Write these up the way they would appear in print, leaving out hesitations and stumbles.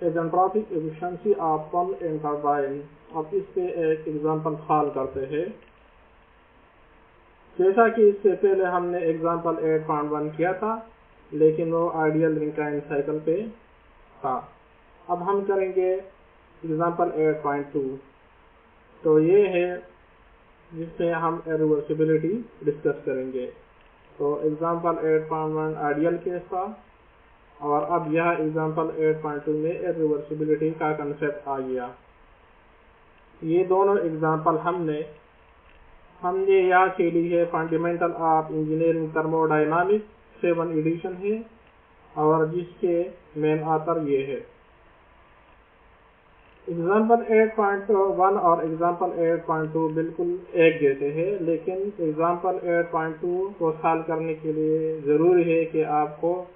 एजेंट्रोपिक efficiency of pump and turbine. अब इस पे एक एग्जांपल सॉल्व करते हैं। जैसा कि इससे पहले हमने एग्जांपल 8.1 किया था, लेकिन वो आइडियल रिंकाइन साइकिल पे था। अब हम करेंगे एग्जांपल 8.2। तो ये है जिसमें हम रिवर्सिबिलिटी डिस्कस करेंगे। तो एग्जांपल 8.1 आइडियल केस था, और अब यह एग्जांपल 8.2 में रिवर्सिबिलिटी का कंसेप्ट आ गया। ये दोनों एग्जांपल हमने याद के लिए fundamental of engineering thermodynamics 7 edition है, और जिसके मेन ऑथर ये है। एग्जांपल 8.1 और एग्जांपल 8.2 बिल्कुल एक जैसे हैं, लेकिन एग्जांपल 8.2 को सॉल्व करने के लिए जरूरी है कि आपको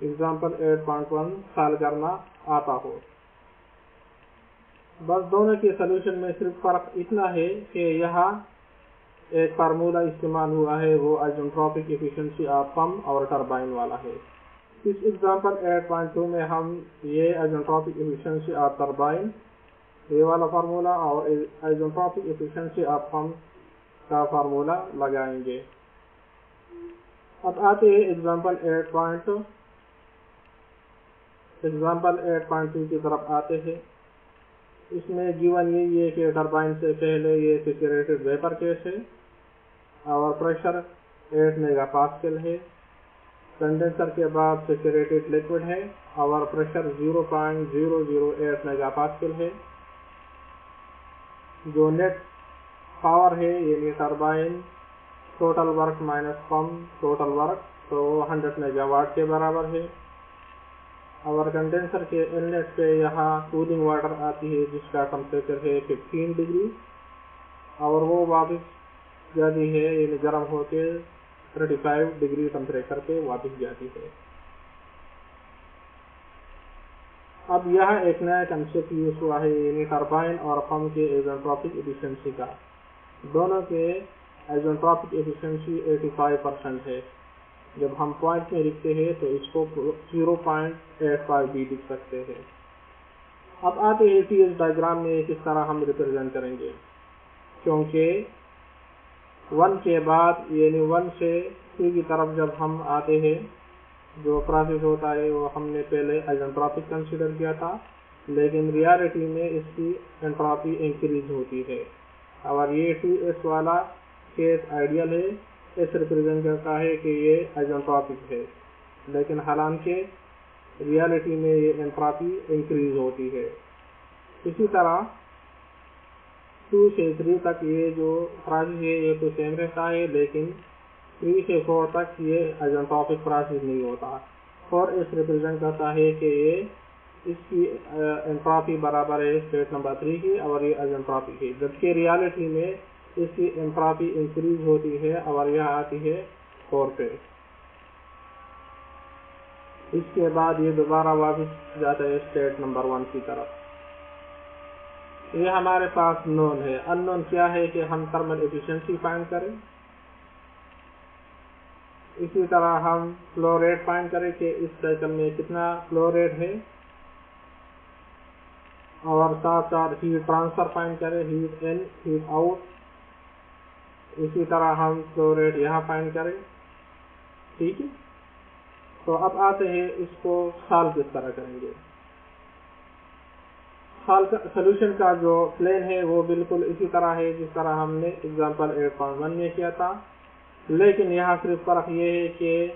एग्जांपल 8.1 सॉल्व करना आता हो। बस दोनों के सलूशन में सिर्फ फर्क इतना है कि यहाँ एक फार्मूला इस्तेमाल हुआ है, वो आइसेंट्रोपिक एफिशिएंसी ऑफ पंप और टरबाइन वाला है। इस एग्जांपल 8.2 में हम ये आइसेंट्रोपिक एफिशिएंसी ऑफ टरबाइन ये वाला फार्मूला और आइसेंट्रोपिक एफिशिएंसी ऑफ पंप का फार्मूला लगाएंगे। अब आते हैं एग्जांपल 8.2 की तरफ आते हैं। इसमें गिवन यही है कि टरबाइन से पहले ये सैचुरेटेड वेपर केस है और प्रेशर 8 मेगापास्कल है। कंडेंसर के बाद सैचुरेटेड लिक्विड है और प्रेशर 0.008 मेगापास्कल है। जो नेट पावर है यानी turbine total work minus pump total work, तो 100 मेगावाट के बराबर है। और कंडेंसर के इनलेट पे यहाँ कूलिंग वाटर आती है जिसका टेम्परेचर है 15 डिग्री, और वो वापस जाती है यानी गर्म होके 35 डिग्री टेम्परेचर पे वापस जाती है। अब यह एक नया कंसेप्ट यूज हुआ है यानी टरबाइन और पंप के आइसेंट्रोपिक एफिशिएंसी का। दोनों के आइसेंट्रोपिक एफिशिएंसी 85% है। जब हम पॉइंट में लिखते हैं तो इसको 0.85 भी लिख सकते हैं। अब आते हैं टीएस डायग्राम में किस तरह हम रिप्रेजेंट करेंगे, क्योंकि 1 के बाद यानी 1 से 2 की तरफ जब हम आते हैं, जो प्रोसेस होता है वो हमने पहले आइसेंट्रोपिक कंसीडर किया था, लेकिन रियलिटी में इसकी एंट्रोपी इंक्रीज होती है। और ये 2s वाला केस आइडियल है, इस रिप्रेजेंट करता है कि ये आइसेंट्रोपिक है, लेकिन हालांकि रियलिटी में ये एंट्रोपी इंक्रीज होती है। इसी तरह 2 से 3 तक ये जो प्रोसेस है ये तो सेम रहता है, लेकिन 3 से 4 तक ये आइसेंट्रोपिक प्रोसेस नहीं होता। 4s रिप्रेजेंट करता है कि ये इसकी एंट्रोपी बराबर है स्टेट नंबर 3 की, और ये आइसेंट्रोपिक है, जबकि रियलिटी में इसकी एंट्रोपी इंक्रीज होती है और यह आती है 4 पे। इसके बाद ये दोबारा वापस जाता है स्टेट नंबर 1 की तरफ। ये हमारे पास नोन है। अननोन क्या है कि हम थर्मल एफिशिएंसी फाइंड करें। इसी तरह हम फ्लो रेट फाइंड करें कि इस साइकिल में कितना फ्लो रेट है, और साथ साथ हीट ट्रांसफर फाइंड करें, हीट इन हीट आउट। इसी तरह हम फ्लो रेट यहाँ फाइंड करें। ठीक है, तो अब आते हैं इसको सॉल्व किस तरह करेंगे। सॉल्यूशन का जो प्लान है वो बिल्कुल इसी तरह है जिस तरह हमने एग्जांपल 8.1 में किया था, लेकिन यहाँ सिर्फ फर्क ये है कि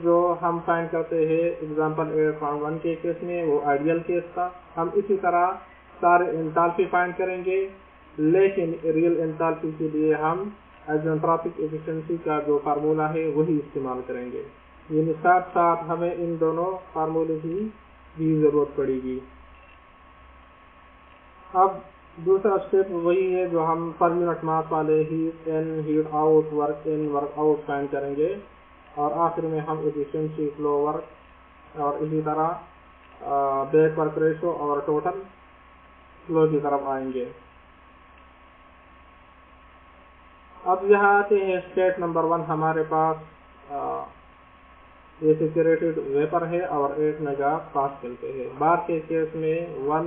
जो हम फाइंड करते हैं एग्जांपल 8.1 के केस में वो आइडियल केस था। हम इसी तरह सारे एंथैल्पी फाइंड करेंगे, लेकिन रियल एंथैल्पी के लिए हम आइसेंट्रोपिक एफिशिएंसी का जो फार्मूला है वही इस्तेमाल करेंगे। यानी साथ साथ हमें इन दोनों फार्मूले की भी जरूरत पड़ेगी। अब दूसरा स्टेप वही है जो हम पर यूनिट मास वाले heat in heat out work in work out find करेंगे, और आखिर में हम एफिशिएंसी फ्लो वर्क और इसी तरह बैक वर्क रेशो और टोटल फ्लो की तरफ आएंगे। अब यहाँ आते हैं स्टेट नंबर 1। हमारे पास ये सैचुरेटेड वेपर है और 8 मेगा पास्कल पे है। बार के केस में 1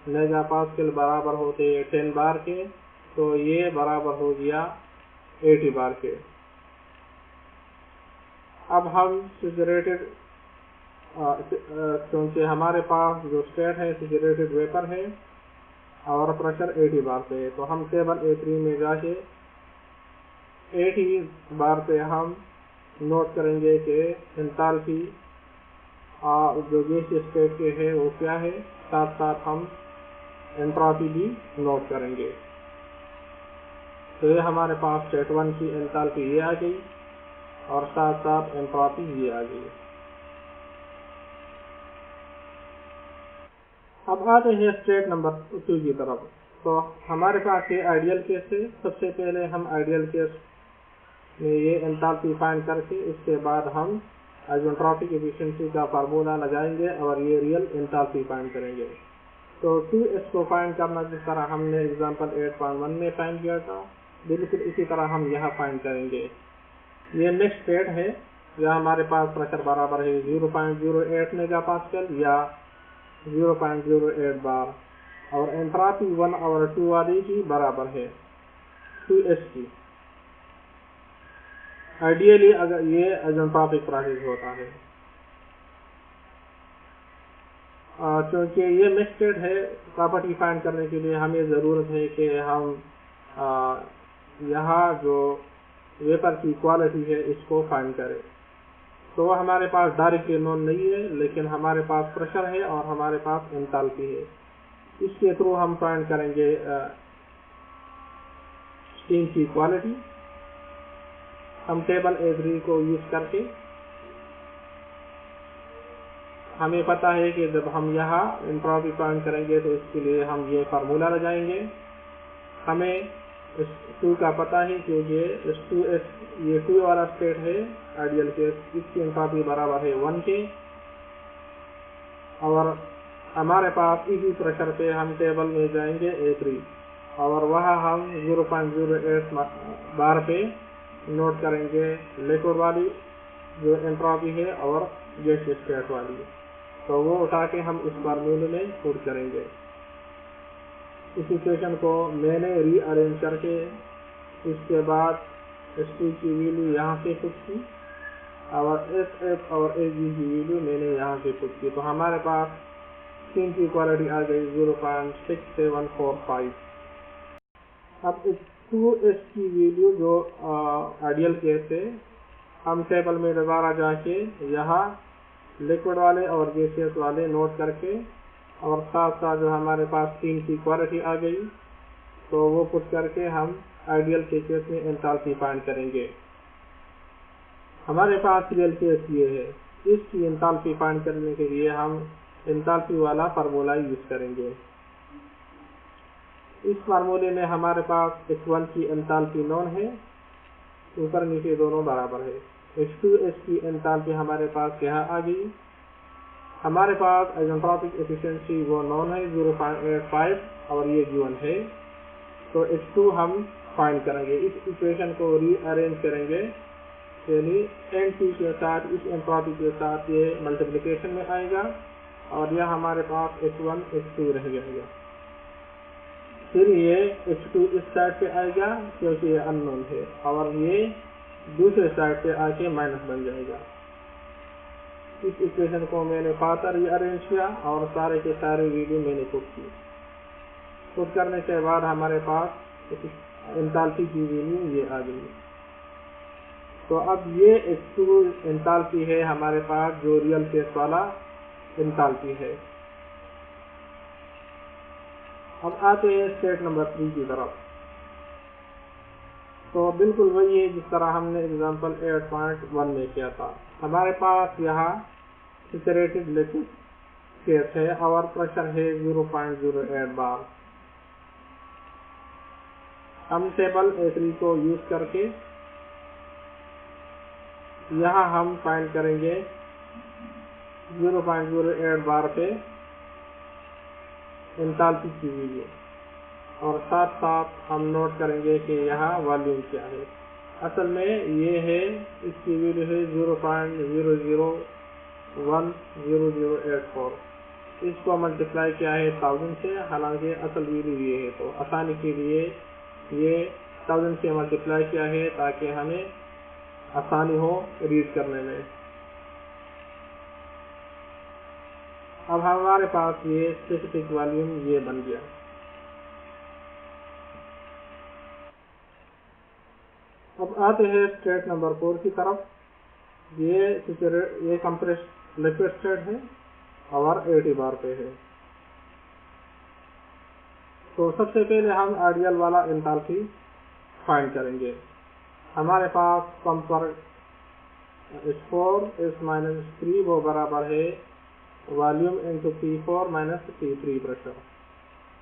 मेगा पास्कल बराबर होते हैं 10 बार के, तो ये बराबर हो गया 80 बार के। अब हम सैचुरेटेड, क्योंकि हमारे पास जो स्टेट है सैचुरेटेड वेपर है और प्रेशर 80 बार पे है, तो हम टेबल A3 में जाके 80 बार पे हम नोट करेंगे कि एंथैल्पी जो गैसीय स्टेट के है वो क्या है, साथ साथ हम एंट्रोपी भी नोट करेंगे। तो ये हमारे पास स्टेट 1 की एंथैल्पी ये आ गई और साथ साथ एंट्रोपी ये आ गई। अब आते हैं स्टेट नंबर 2 की तरफ। तो हमारे पास ये आइडियल केस है। सबसे पहले हम आइडियल केस में ये एंथैल्पी फाइंड करके उसके बाद हम आइसोट्रॉपिक एफिशिएंसी का फार्मूला लगाएंगे और ये रियल एंथैल्पी फाइंड करेंगे। तो 2s को फाइंड करना जिस तरह हमने एग्जांपल 8.1 में फाइंड किया था, बिल्कुल इसी तरह हम यहाँ फाइंड करेंगे। ये नेक्स्ट स्टेट है जहाँ हमारे पास प्रेशर बराबर है 0.08 मेगा पास्कल या 0.08 बार और एंट्रोपी 1 और 2 वाली की बराबर है 2s की। आइडियली अगर ये आइसोट्रॉपिक प्रोसेस होता है, क्योंकि ये मिक्स्ड स्टेट है, प्रॉपर्टी फाइंड करने के लिए हमें ज़रूरत है कि हम यहाँ जो वेपर की क्वालिटी है इसको फाइंड करें। तो हमारे पास डायरेक्टली नोन नहीं है, लेकिन हमारे पास प्रेशर है और हमारे पास एंथैल्पी है। इसके थ्रू हम फाइंड करेंगे स्टीम की क्वालिटी। हम टेबल A3 को यूज करके हमें पता है कि जब हम यहाँ एंट्रोपी फाइंड करेंगे तो इसके लिए हम ये फार्मूला लगाएंगे। हमें इस 2 का पता है क्योंकि इस 2s ये 2 वाला स्टेट है आइडियल केस, इसकी एंट्रोपी बराबर है 1 के और हमारे पास इसी प्रेशर पे हम टेबल में जाएंगे A3 और वहाँ हम 0.08 बार पे नोट करेंगे लिक्विड वाली जो एंट्रोपी है और गैसीय स्टेट वाली, तो वो उठा के हम इस फार्मूले में पुट करेंगे। इस इक्वेशन को मैंने रीअरेंज करके इसके बाद S2 की वैल्यू यहाँ से पुट की और SF और AG की वैल्यू मैंने यहाँ से पुट की, तो हमारे पास स्टीम की क्वालिटी आ गई 0.6745। अब इस 2s की वैल्यू जो आइडियल केस है, हम टेबल में दोबारा जाके यहाँ लिक्विड वाले और गैसियस वाले नोट करके और साथ साथ जो हमारे पास स्टीम की क्वालिटी आ गई तो वो पुट करके हम आइडियल के केस में एंथैल्पी फाइंड करेंगे। हमारे पास रियल केस ये है, इसकी एंथैल्पी फाइंड करने के लिए हम एंथैल्पी वाला फार्मूला यूज करेंगे। इस फार्मूले में हमारे पास H1 की एंथैल्पी नोन है, ऊपर नीचे दोनों बराबर है। H2s की एंथैल्पी हमारे पास यहाँ आ गई। हमारे पास आइसोट्रॉपिक एफिशिएंसी वो नोन है 0.85 और ये गिवन है, तो H2 हम फाइंड करेंगे। इस इक्वेशन को रीअरेंज करेंगे, यानी N2 के साथ इस एंट्रोपी के साथ ये मल्टीप्लिकेशन में आएगा और यह हमारे पास H1 H2 रह जाएगा। फिर ये H2 इस साइड पे आएगा क्योंकि ये अननोन है और ये दूसरे साइड पे आके माइनस बन जाएगा। इस इक्वेशन को मैंने फादर रीअरेंज किया और सारे के सारे वैल्यू मैंने पुट की। पुट करने के बाद हमारे पास एंथैल्पी की वैल्यू ये आ गई। तो अब ये H2 एंथैल्पी है हमारे पास जो रियल केस वाला एंथैल्पी है। अब आते हैं स्टेट नंबर 3 की तरफ। तो बिल्कुल वही है जिस तरह हमने एग्जांपल 8.1 में किया था। हमारे पास यहाँ सैचुरेटेड लिक्विड केस है और प्रेशर है 0.08 बार। हम टेबल A3 को यूज करके यहाँ हम फाइंड करेंगे 0.08 बार पे एंथैल्पी की वैल्यू और साथ साथ हम नोट करेंगे कि यहाँ वॉल्यूम क्या है। असल में ये है, इसकी वैल्यू है 0.001084। इसको मल्टीप्लाई किया है 1000 से, हालांकि असल वैल्यू ये है। तो आसानी के लिए ये 1000 से मल्टीप्लाई किया है ताकि हमें आसानी हो रीड करने में। अब हमारे पास ये स्पेसिफिक वॉल्यूम ये बन गया। अब आते हैं स्टेट नंबर 4 की तरफ। ये कंप्रेस्ड लिक्विड स्टेट है और 80 बार पे है। तो सबसे पहले हम आइडियल वाला एंथैल्पी फाइंड करेंगे। हमारे पास पंप पर H4S-3 वो बराबर है volume into P4 minus P3 pressure.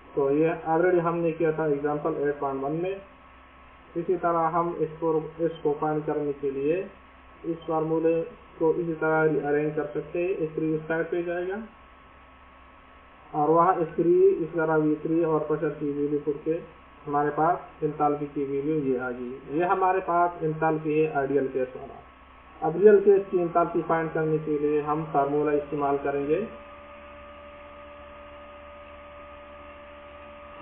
तो ये ऑलरेडी हमने किया था एग्जांपल 8.1 में। इसी तरह हम इसको फाइंड करने के लिए इस फार्मूले को इसी तरह अरेंज कर सकते हैं। S3 इस साइड पे जाएगा और वहाँ S3 इस तरह V3 और प्रेशर की वैल्यू पुट के हमारे पास एंथैल्पी की वैल्यू ये आ गई। ये हमारे पास एंथैल्पी है आइडियल केस वाला। अब रियल केस की एंथैल्पी फाइंड करने के लिए हम फार्मूला इस्तेमाल करेंगे।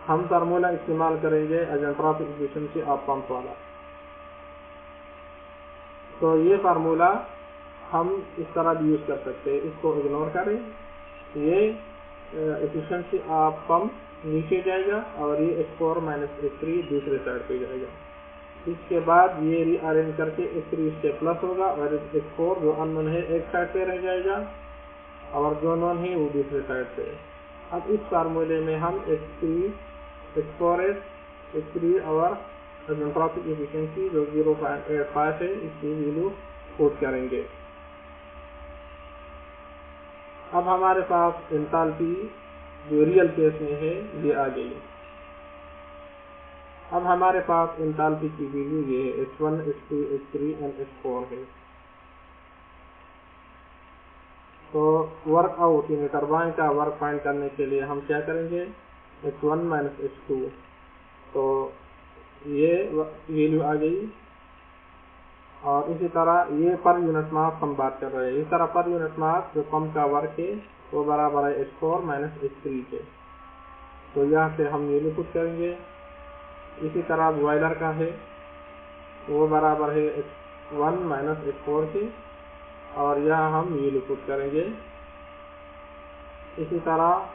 आइसेंट्रोपिक एफिशिएंसी ऑफ पंप वाला। तो ये फार्मूला हम इस तरह भी यूज कर सकते हैं। इसको इग्नोर करें, ये एफिशिएंसी ऑफ पंप नीचे जाएगा और ये H4 माइनस H3 दूसरे साइड पे जाएगा। इसके बाद ये रीअरेंज करके H3 इससे प्लस होगा और H4 जो अननोन है एक साइड पे रह जाएगा और जो नोन है वो दूसरे साइड पे। अब इस फार्मूले में हम H4S, H3 और आइसेंट्रोपिक एफिशिएंसी जो 0.85 है इसकी वैल्यू पुट करेंगे। अब हमारे पास एंथैल्पी जो रियल केस में है ये आ गई। अब हमारे पास एंथैल्पी की वैल्यू ये है H1, H2, H3 और H4 है। तो वर्क आउट यानी टरबाइन का वर्क फाइंड करने के लिए हम क्या करेंगे, H1 माइनस H2। तो ये वैल्यू आ गई। और इसी तरह ये पर यूनिट मास हम बात कर रहे हैं। इस तरह पर यूनिट मास जो पंप का वर्क है वो बराबर है H4 माइनस H3 के। तो यहाँ से हम वैल्यू पुट करेंगे। इसी तरह बॉयलर का है वो बराबर है H1 माइनस H4 के और यहाँ हम वैल्यू पुट करेंगे। इसी तरह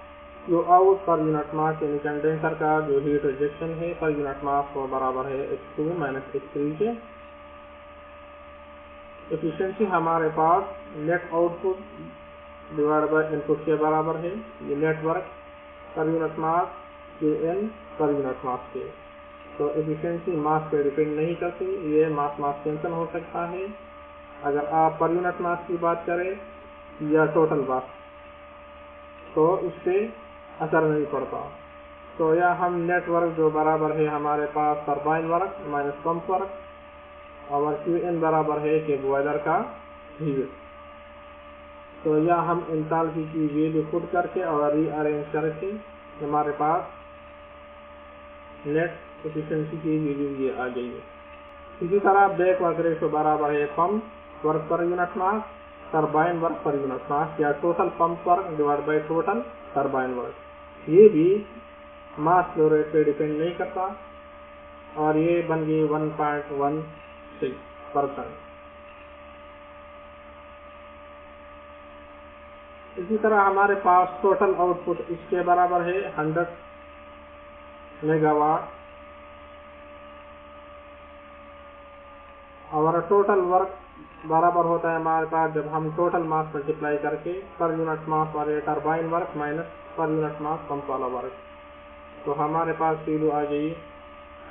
जो आउट पर यूनिट मास यानी कंडेंसर का जो हीट रिजेक्शन है पर यूनिट मास वो बराबर है H2 माइनस H3 के। एफिशिएंसी हमारे पास net output divide by input के बराबर है। ये net work per unit mass Kn per unit mass के। तो एफिशिएंसी मास पे डिपेंड नहीं करती, ये मास कैंसिल हो सकता है अगर आप पर यूनिट मास की बात करें या टोटल मास, तो उससे असर नहीं पड़ता। तो यह हम नेटवर्क जो बराबर है हमारे पास turbine work minus pump work और Qn बराबर है कि बॉयलर का हीट। तो यह हम एंथैल्पी की वैल्यू पुट करके और रीअरेंज करके हमारे पास नेट एफिशिएंसी की वैल्यू ये आ गई है। इसी तरह बैक वर्क रेशो बराबर है pump work per unit mass turbine work per unit mass या total pump work divide by total turbine work. ये भी मास फ्लो रेट पे डिपेंड नहीं करता और ये बन गई 1.16%। इसी तरह हमारे पास टोटल आउटपुट इसके बराबर है 100 मेगावाट और टोटल वर्क बराबर होता है हमारे पास जब हम टोटल मास मल्टीप्लाई करके पर यूनिट मास वाले टरबाइन वर्क माइनस पर यूनिट मास पंप वाला वर्क। तो हमारे पास वैल्यू आ गई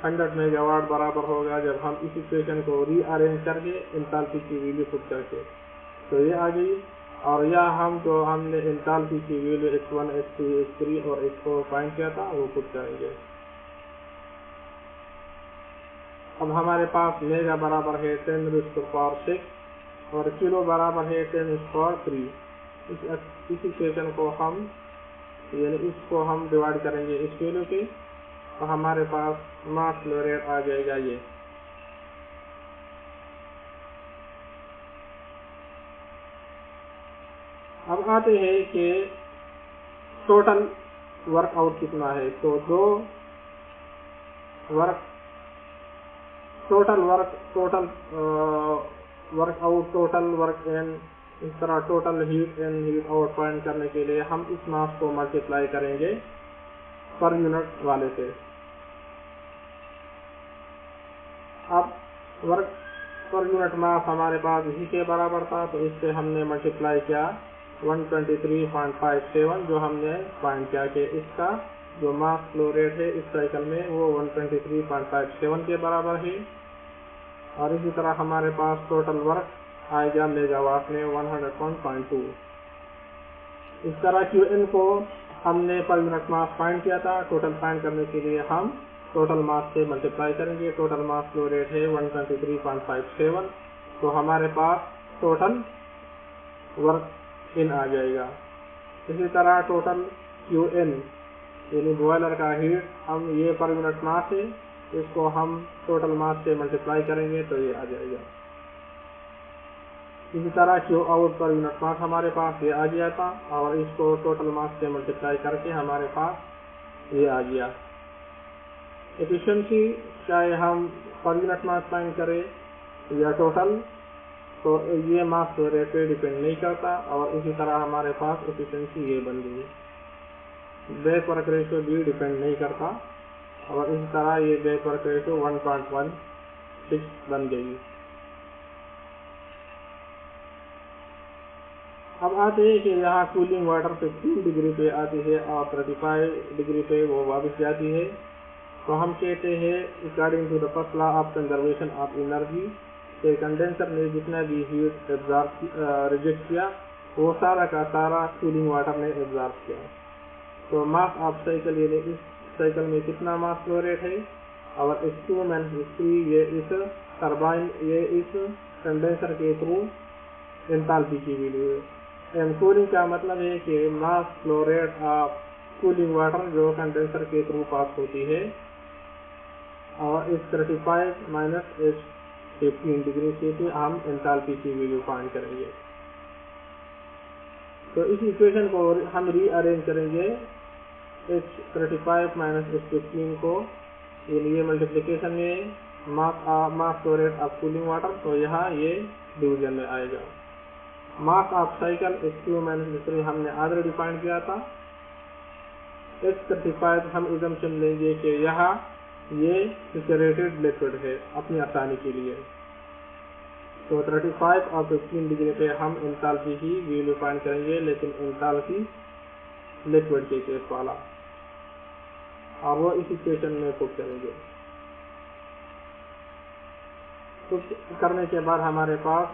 100 मेगावाट बराबर होगा जब हम इस इक्वेशन को रीअरेंज करके एंथैल्पी की वैल्यू पुट करके। तो ये आ गई और यह हम जो हमने एंथैल्पी की वैल्यू H1, H2, H3 और H4 फाइंड किया था वो पुट करेंगे। अब हमारे पास मेगा बराबर है 10⁶ और किलो बराबर है 10⁻3। इस इक्वेशन को हम यानी इसको हम डिवाइड करेंगे इस वैल्यू के तो हमारे पास मास फ्लो रेट आ जाएगा ये। अब आते हैं कि टोटल वर्क आउट कितना है। तो टोटल वर्क इन, इस तरह total heat in heat out find करने के लिए हम इस मास को मल्टीप्लाई करेंगे पर यूनिट वाले से। अब वर्क पर यूनिट मास हमारे पास इसी के बराबर था, तो इससे हमने मल्टीप्लाई किया 123.57 जो हमने फाइंड किया कि इसका जो मास फ्लो रेट है इस साइकिल में वो 123.57 के बराबर है। और इसी तरह हमारे पास टोटल वर्क आएगा मेगावाट में 100.2। इस तरह Qn को हमने पर यूनिट मास फाइंड किया था। टोटल फाइंड करने के लिए हम टोटल मास से मल्टीप्लाई करेंगे। टोटल मास फ्लो रेट है 123.57, तो हमारे पास टोटल वर्क इन आ जाएगा। इसी तरह टोटल Qn यानी बॉयलर का हीट, हम ये पर यूनिट मास है, इसको हम टोटल मास से मल्टीप्लाई करेंगे तो ये आ जाएगा। इसी तरह Q आउट पर यूनिट मास हमारे पास ये आ गया था और इसको टोटल मास से मल्टीप्लाई करके हमारे पास ये आ गया। एफिशिएंसी चाहे हम पर यूनिट मास फाइंड करें या टोटल, तो ये मास फ्लो रेट पे डिपेंड नहीं करता। और इसी तरह हमारे पास एफिशिएंसी ये बन गई। बैक वर्क रेशियो भी डिपेंड नहीं करता और इसी तरह ये बैक वर्क रेशियो 1.16 बन गई। अब आते हैं कि यहाँ कूलिंग वाटर 15 डिग्री पे आती है और 35 डिग्री पे वो वापस जाती है। तो हम कहते हैं according to the first law of conservation of energy के कंडेंसर ने जितना भी हीट रिजेक्ट किया वो सारा का सारा कूलिंग वाटर ने एब्जॉर्ब किया। तो मास ऑफ साइकिल यानी इस साइकिल में कितना मास फ्लो रेट है और H2 - H3 ये इस टरबाइन ये इस कंडेंसर के थ्रू एंथैल्पी की वैल्यू है। एंड कूलिंग का मतलब है कि मास flow rate of cooling water जो कंडेंसर के थ्रू पास होती है और इस 35 - H15 डिग्री से हम एंथैल्पी की वैल्यू फाइंड करेंगे। तो इस इक्वेशन को हम रीअरेंज करेंगे H35 - H15 को, ये मल्टीप्लिकेशन में मास flow rate of cooling water, तो यहाँ ये डिवीजन में आएगा। Mass of cycle H2 - H3 हमने ऑलरेडी फाइंड किया था। H35 हम assumption लेंगे कि यहाँ ये सैचुरेटेड लिक्विड है अपनी आसानी के लिए। तो 35 और 15 डिग्री पे हम एंथैल्पी की वैल्यू फाइंड करेंगे, लेकिन एंथैल्पी लिक्विड के केस वाला, और वो इस इक्वेशन में पुट करेंगे। पुट करने के बाद हमारे पास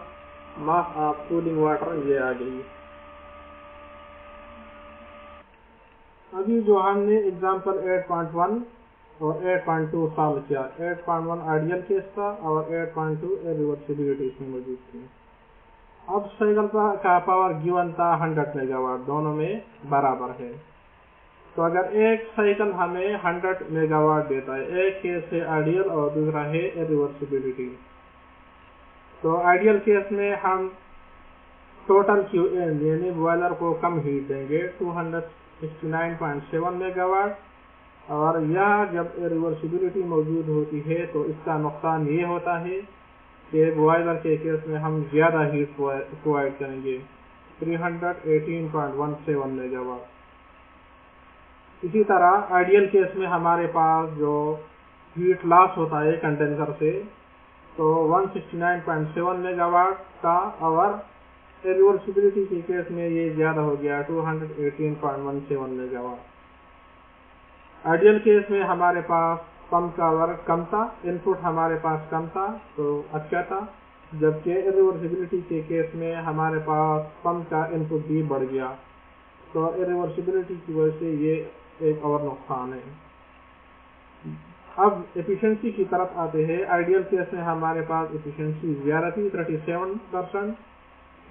मास ऑफ कूलिंग वाटर ये आ गई। अभी जो हमने एग्जांपल 8.1 और 8.2 सॉल्व किया, 8.1 आइडियल केस था और 8.2 रिवर्सिबिलिटी इसमें मौजूद थी। अब साइकिल का पावर गिवन था 100 मेगावाट, दोनों में बराबर है। तो अगर एक साइकिल हमें 100 मेगावाट देता है, एक केस है आइडियल और दूसरा है रिवर्सिबिलिटी, तो आइडियल केस में हम टोटल Qn यानी बॉयलर को कम हीट देंगे 269.7 मेगावाट, और यह जब रिवर्सिबिलिटी मौजूद होती है तो इसका नुकसान ये होता है कि बॉयलर के केस में हम ज्यादा हीट प्रोवाइड करेंगे 318.17 मेगावाट। इसी तरह आइडियल केस में हमारे पास जो हीट लॉस होता है कंडेंसर से तो 169.7 मेगावाट का, और रिवर्सिबिलिटी के केस में ये ज्यादा हो गया 218.17 मेगावाट। आइडियल केस में हमारे पास पंप का वर्क कम था, इनपुट हमारे पास कम था तो अच्छा था, जबकि रिवर्सिबिलिटी के केस में हमारे पास पंप का इनपुट भी बढ़ गया, तो रिवर्सिबिलिटी की वजह से ये एक और नुकसान है। अब एफिशिएंसी की तरफ आते हैं। आइडियल केस में हमारे पास एफिशिएंसी ज्यादा थी 37%,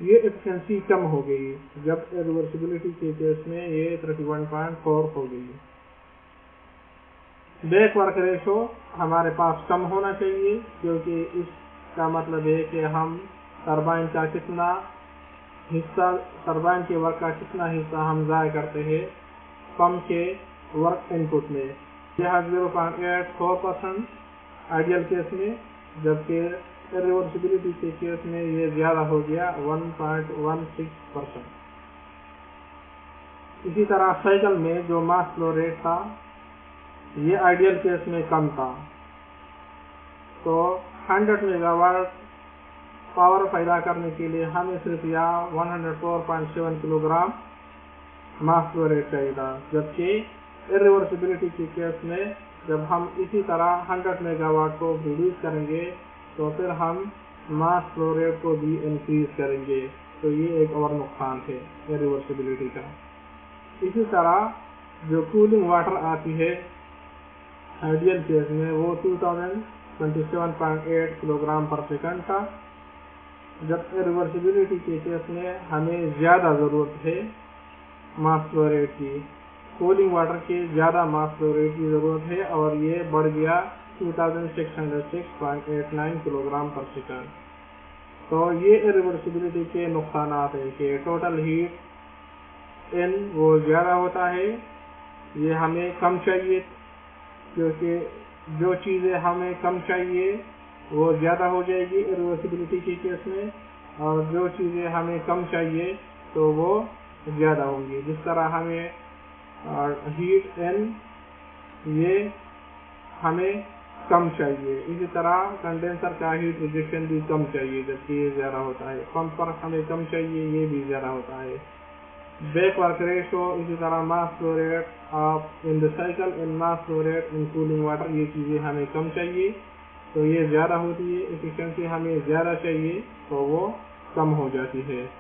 ये एफिशिएंसी कम हो गई जब रिवर्सिबिलिटी के केस में ये 31.4 हो गई। बैक वर्क रेशो हमारे पास कम होना चाहिए, क्योंकि इसका मतलब है कि हम टरबाइन का कितना हिस्सा टरबाइन के वर्क का कितना हिस्सा हम ज़ाया करते हैं पंप के वर्क इनपुट में। यह 0.84% आइडियल केस में, जबकि इरिवर्सिबिलिटी के केस में ये ज़्यादा हो गया 1.16%। इसी तरह साइकिल में जो मास फ्लो रेट था ये आइडियल केस में कम था, तो 100 मेगावाट पावर पैदा करने के लिए हमें सिर्फ यहाँ 104.7 किलोग्राम मास फ्लो रेट चाहिए था, जबकि इरिवर्सिबिलिटी के केस में जब हम इसी तरह 100 मेगावाट को प्रोड्यूस करेंगे तो फिर हम मास फ्लो रेट को भी इंक्रीज करेंगे, तो ये एक और नुकसान है इरिवर्सिबिलिटी का। इसी तरह जो कूलिंग वाटर आती है आइडियल केस में वो 2027.8 किलोग्राम पर सेकंड था, जब इरिवर्सिबिलिटी के केस में हमें ज़्यादा ज़रूरत है मास फ्लो रेट की, कूलिंग वाटर की ज़्यादा मास फ्लो रेट की ज़रूरत है और ये बढ़ गया 2606.89 किलोग्राम पर सेकंड। तो ये इरिवर्सिबिलिटी के नुकसान हैं कि टोटल हीट इन वो ज़्यादा होता है, ये हमें कम चाहिए, क्योंकि जो चीज़ें हमें कम चाहिए वो ज़्यादा हो जाएगी इरिवर्सिबिलिटी के केस में, और जो चीज़ें हमें कम चाहिए तो वो ज़्यादा होंगी। जिस तरह हमें हीट इन ये हमें कम चाहिए, इसी तरह कंडेंसर का हीट रिजेक्शन भी कम चाहिए जबकि ये ज़्यादा होता है, पंप पर हमें कम चाहिए ये भी ज़्यादा होता है। बैक वर्क रेशो, इसी तरह मास flow rate of in the cycle in mass flow rate in cooling water, ये चीज़ें हमें कम चाहिए तो ये ज़्यादा होती है, एफिशिएंसी हमें ज़्यादा चाहिए तो वो कम हो जाती है।